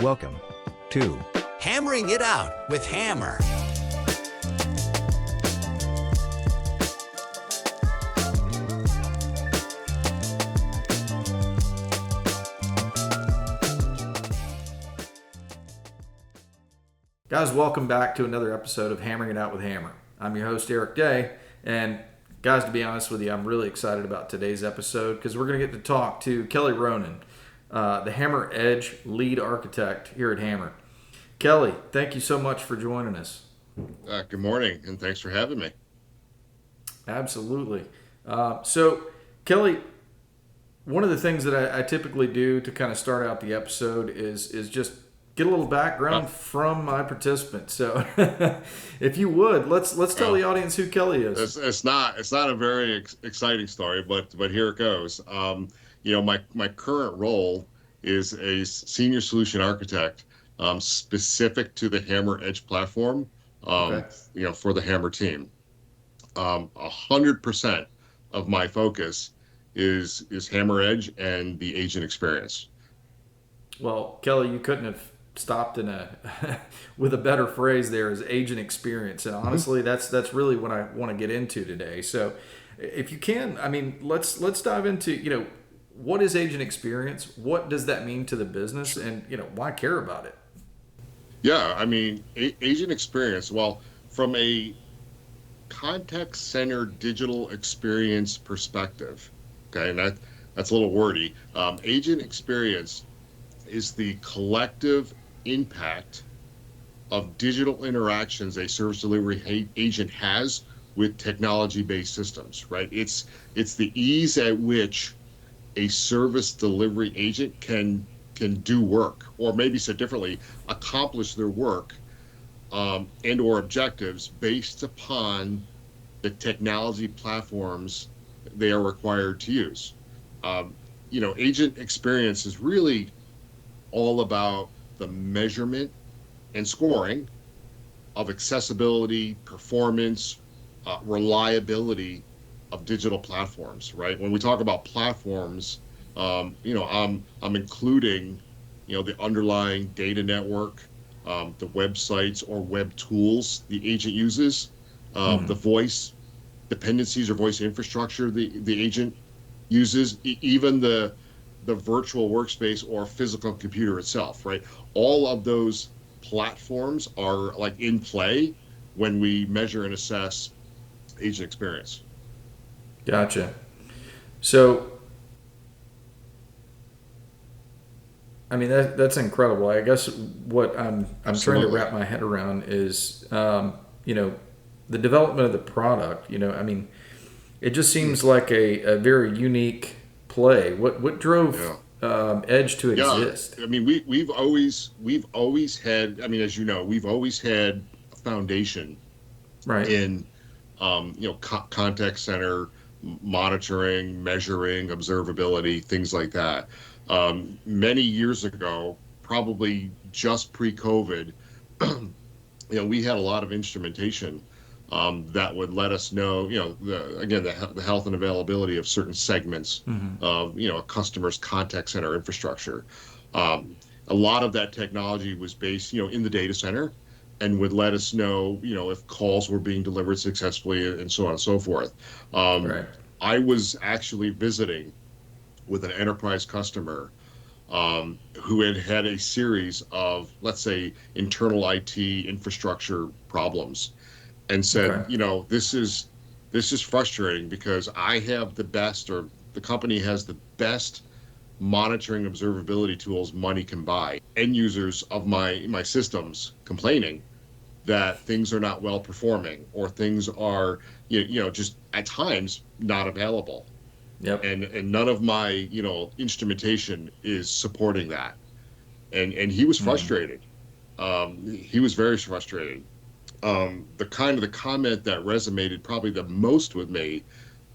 Welcome to Hammering It Out with Hammer. Guys, welcome back to another episode of Hammering It Out with Hammer. I'm your host, Eric Day, and guys, to be honest with you, I'm really excited about today's episode because we're going to get to talk to Kelly Ronan, the Hammer Edge lead architect here at Hammer. Kelly, thank you so much for joining us. Good morning, and thanks for having me. Absolutely. So, Kelly, one of the things that I typically do to kind of start out the episode is just get a little background from my participants. So, if you would, let's tell the audience who Kelly is. It's not a very exciting story, but here it goes. My current role is a senior solution architect, specific to the Hammer Edge platform. For the Hammer team. 100% of my focus is Hammer Edge and the agent experience. Well, Kelly, you couldn't have stopped in with a better phrase there, is agent experience, and honestly, that's really what I want to get into today. So, if you can, let's dive into what is agent experience, what does that mean to the business, and why care about it? Yeah, agent experience. Well, from a contact center digital experience perspective, okay, and that's a little wordy. Agent experience is the collective impact of digital interactions a service delivery agent has with technology-based systems, right? It's the ease at which a service delivery agent can do work, or maybe said differently, accomplish their work and or objectives based upon the technology platforms they are required to use. Agent experience is really all about the measurement and scoring of accessibility, performance, reliability of digital platforms, right? When we talk about platforms, I'm including, the underlying data network, the websites or web tools the agent uses, the voice dependencies or voice infrastructure the agent uses, even the virtual workspace or physical computer itself, right? All of those platforms are like in play when we measure and assess agent experience. Gotcha. So, that's incredible. I guess what I'm trying to wrap my head around is, the development of the product. It just seems like a very unique play. What drove Edge to exist? We've always had. As you know, we've always had a foundation, right, in contact center monitoring, measuring, observability, things like that. Many years ago, probably just pre-COVID, we had a lot of instrumentation that would let us know, the health and availability of certain segments of, a customer's contact center infrastructure. A lot of that technology was based, in the data center, and would let us know, if calls were being delivered successfully and so on and so forth. Right. I was actually visiting with an enterprise customer who had a series of, let's say, internal IT infrastructure problems, and said, this is frustrating because I have the best, or the company has the best monitoring observability tools money can buy. End users of my systems complaining that things are not well performing, or things are just at times not available. Yep. And none of my instrumentation is supporting that, and he was frustrated. He was very frustrated. The comment that resonated probably the most with me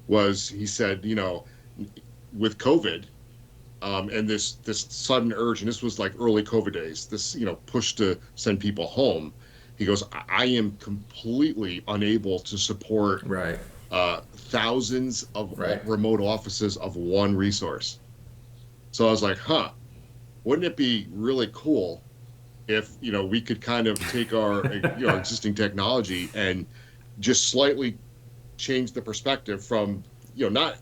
was, he said, with COVID, and this sudden urge, and this was like early COVID days, this push to send people home. He goes, I am completely unable to support thousands of remote offices of one resource. So I was like, wouldn't it be really cool if we could kind of take our our existing technology and just slightly change the perspective from not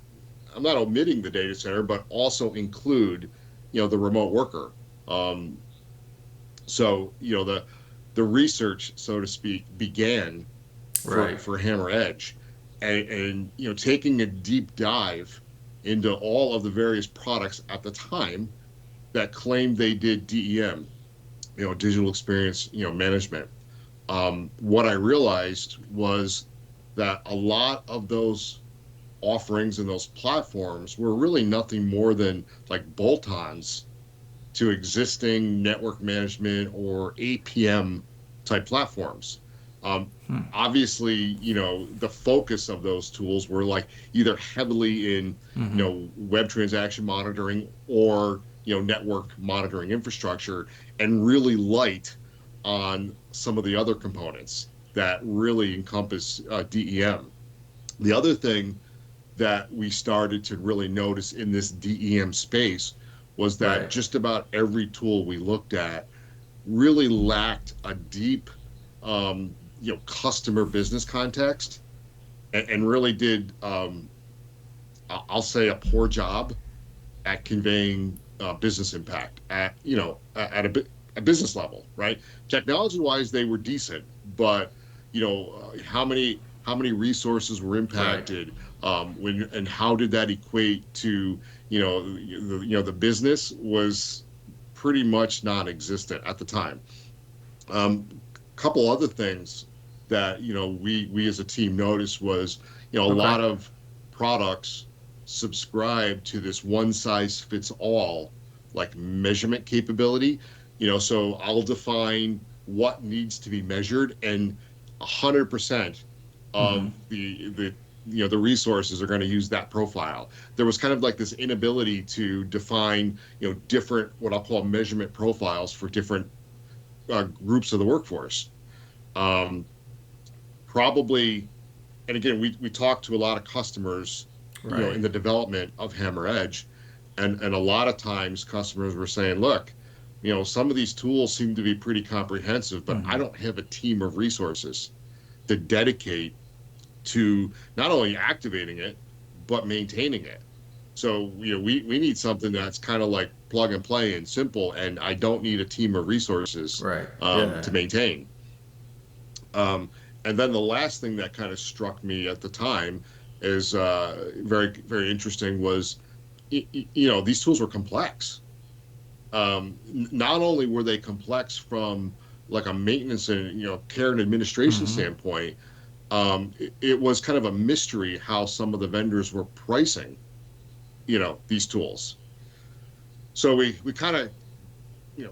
I'm not omitting the data center, but also include the remote worker. Um, so the research, so to speak, began Right. for Hammer Edge, and taking a deep dive into all of the various products at the time that claimed they did DEM, digital experience management. What I realized was that a lot of those offerings and those platforms were really nothing more than like bolt-ons to existing network management or APM type platforms. Um, Obviously, the focus of those tools were like either heavily in, Mm-hmm. web transaction monitoring or, network monitoring infrastructure, and really light on some of the other components that really encompass DEM. The other thing that we started to really notice in this DEM space was that Right. just about every tool we looked at really lacked a deep, customer business context, and really did, I'll say, a poor job at conveying business impact at at a business level, right? Technology wise, they were decent, but how many resources were Right. impacted, when, and how did that equate to the business was pretty much non-existent at the time. Couple other things that we as a team noticed was a Okay. lot of products subscribe to this one size fits all like measurement capability. So I'll define what needs to be measured, and 100% Mm-hmm. of the resources are going to use that profile. There was kind of like this inability to define different, what I'll call, measurement profiles for different groups of the workforce. Um, Probably, and again, we talked to a lot of customers, in Right. the development of Hammer Edge, and a lot of times customers were saying, look, some of these tools seem to be pretty comprehensive, but I Mm-hmm. don't have a team of resources to dedicate to not only activating it but maintaining it. So we need something that's kind of like plug and play and simple, and I don't need a team of resources Right. Yeah. to maintain. Um, and then the last thing that kind of struck me at the time is very, very interesting was, these tools were complex. Not only were they complex from like a maintenance and care and administration Mm-hmm. standpoint, it was kind of a mystery how some of the vendors were pricing these tools. So we kind of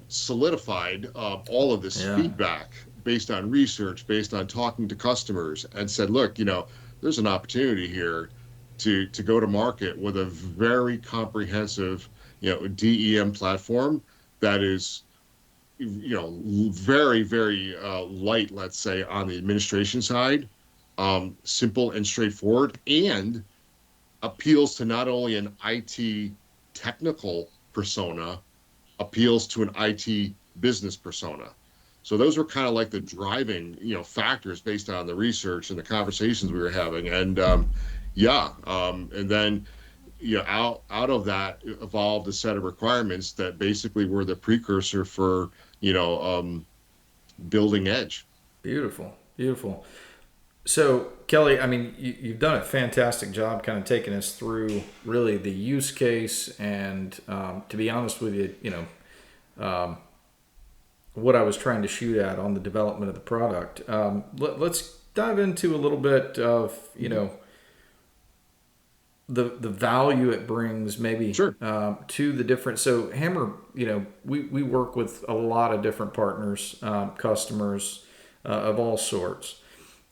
solidified all of this Yeah. feedback based on research, based on talking to customers, and said, look, there's an opportunity here to go to market with a very comprehensive, DEM platform that is, very, very light, let's say, on the administration side, simple and straightforward, and appeals to not only an IT technical persona, appeals to an IT business persona. So those were kind of like the driving, factors based on the research and the conversations we were having. And and then out of that evolved a set of requirements that basically were the precursor for building Edge. Beautiful. Beautiful. So, Kelly, I mean, you've done a fantastic job kind of taking us through really the use case. And to be honest with you, what I was trying to shoot at on the development of the product. Let's dive into a little bit of, Mhm. the value it brings maybe Sure. to the different. So, Hammer, we work with a lot of different partners, customers of all sorts.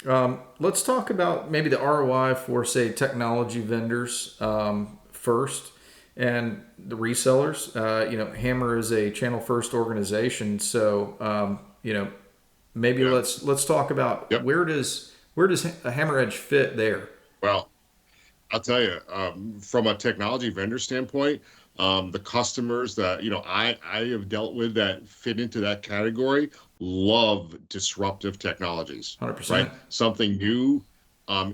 Let's talk about maybe the ROI for, say, technology vendors first, and the resellers. Hammer is a channel first organization, so maybe Yeah. let's talk about Yep. where does a Hammer Edge fit there? Well, I'll tell you, from a technology vendor standpoint, the customers that I have dealt with that fit into that category love disruptive technologies, right? 100%. Something new,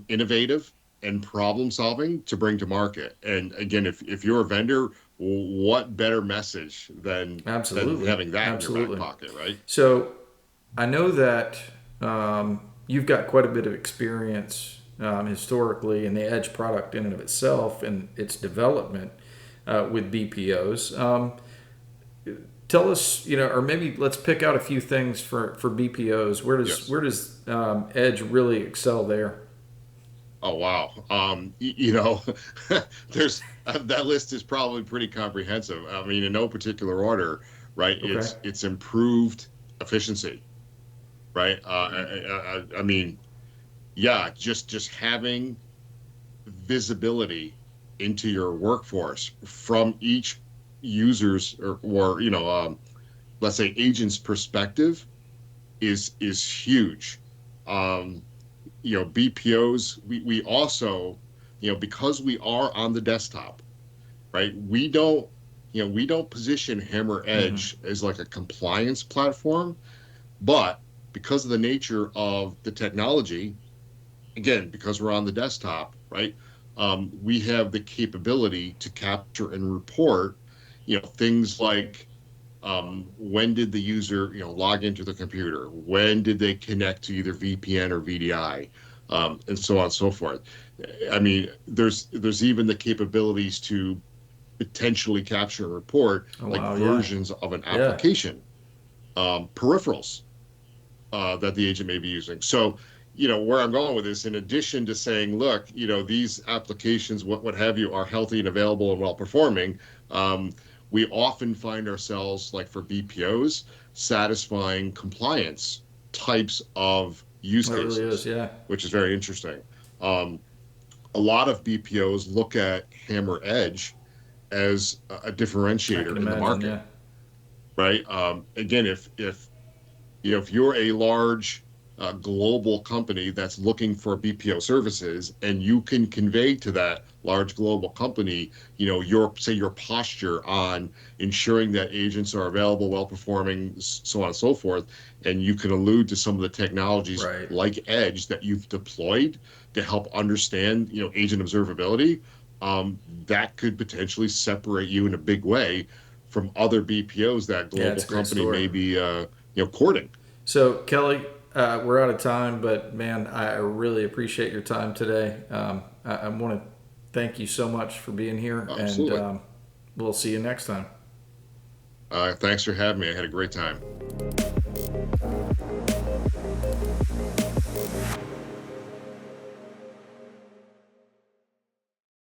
innovative, and problem solving to bring to market. And again, if you're a vendor, what better message than Absolutely. having that in your back Absolutely. pocket, right? So I know that you've got quite a bit of experience historically in the Edge product in and of itself and its development with BPOs. Tell us, or maybe let's pick out a few things for BPOs. Where does Yes. where does Edge really excel there? Oh wow. There's that list is probably pretty comprehensive. I mean, in no particular order, right? Okay. It's improved efficiency, right? I mean, yeah, just having visibility into your workforce from each user's or let's say agent's perspective is huge. Um, BPOs, we also, because we are on the desktop, right? We don't position Hammer Hmm. Edge as like a compliance platform, but because of the nature of the technology, again, because we're on the desktop, right? We have the capability to capture and report, things like when did the user log into the computer, when did they connect to either VPN or VDI, and so on and so forth. I mean, there's even the capabilities to potentially capture and report Oh like wow, yeah, versions of an yeah. application, peripherals that the agent may be using. So, where I'm going with this, in addition to saying, look, these applications, what have you, are healthy and available and well performing, um, we often find ourselves, like for BPOs, satisfying compliance types of use That really is, cases, yeah. which is very interesting. Um, a lot of BPOs look at Hammer Edge as a I can differentiator in the imagine, market, yeah. right? Again, if you're a large global company that's looking for BPO services, and you can convey to that large global company, your posture on ensuring that agents are available, well performing, so on and so forth, and you can allude to some of the technologies Right. like Edge that you've deployed to help understand, agent observability. That could potentially separate you in a big way from other BPOs that Yeah, global it's a great company story. may be courting. So, Kelly, we're out of time, but man, I really appreciate your time today. I want to thank you so much for being here, and Absolutely. we'll see you next time. Thanks for having me. I had a great time.